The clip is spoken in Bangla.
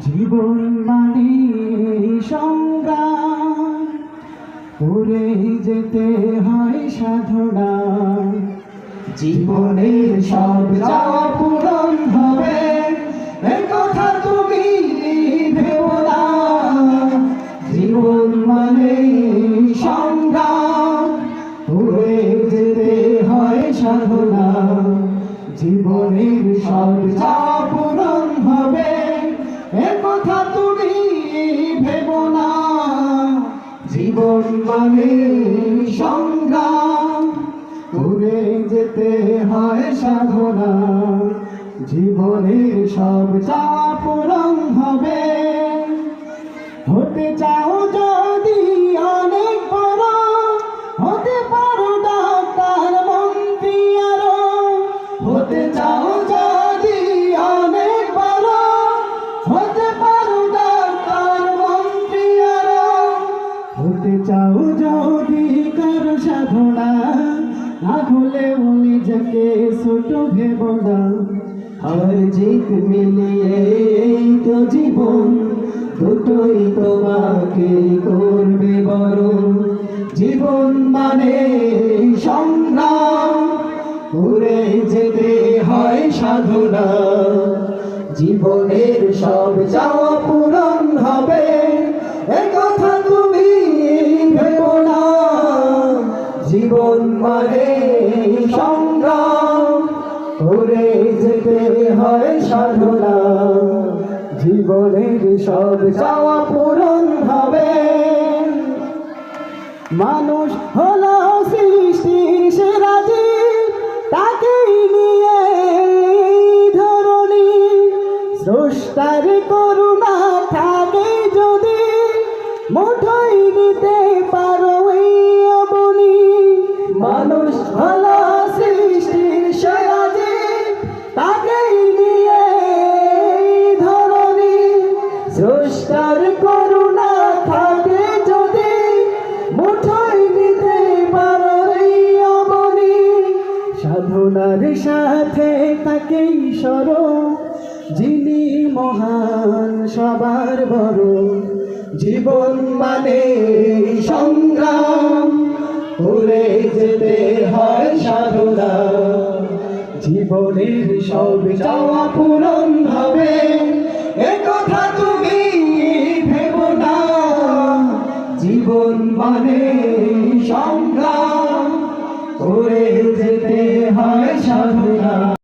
জীবন মানে সংগ্রাম, করে যেতে হয় সাধনা। জীবনের সব চাওয়া পূরণ হবে, এ কথা তুমি ভেবো না। জীবন মানে সংগ্রাম, করে যেতে হয় সাধনা। জীবনের সব চাওয়া পূরণ হবে, এ কথা তুমি ভেবো না। জীবন মানে সংগ্রাম, করে যেতে হয় সাধনা। জীবনের সব চাওয়া পূরণ হবে। হতে চাও যদি অনেক বড়, হতে পারো ডাক্তার মন্ত্রী আরো। হতে চাও যদি অনেক বড়, হতে পারো ডাক্তার মন্ত্রী আরো। হতে চাও যদি কারো সাধনা, না হলেও নিজেকে ছোট ভেবো না। হার জিত মিলিয়ে এই তো জীবন, দুটোই তোমাকে করবে বড়। জীবন মানে সংগ্রাম, করে যেতে হয় সাধনা। জীবনের সব চাওয়া পূরণ হবে, এ কথা তুমি ভেবো না। জীবন মানে সংগ্রাম, করে যেতে হয় সাধনা। জীবনের সব চাওয়া পূরণ হবে। মানুষ হলো সৃষ্টির সেরা জীব, তাকেই নিয়ে ধরণী। স্রষ্টার করুণা থাকে যদি, মুঠোয় নিতে পারো এই অবনী। মানুষ হলো সৃষ্টির সেরা জীব, তাকেই নিয়ে ধরণী। স্রষ্টার করুণা থাকে যদি, মুঠোয় নিতে পারো এই অবনী। সাধনার সাথে তাকেই সরো, যিনি মহান সবার বড়। জীবন মানে সংগ্রাম, করে যেতে হয় সাধনা। জীবনের সব চাওয়া পূরণ হবে,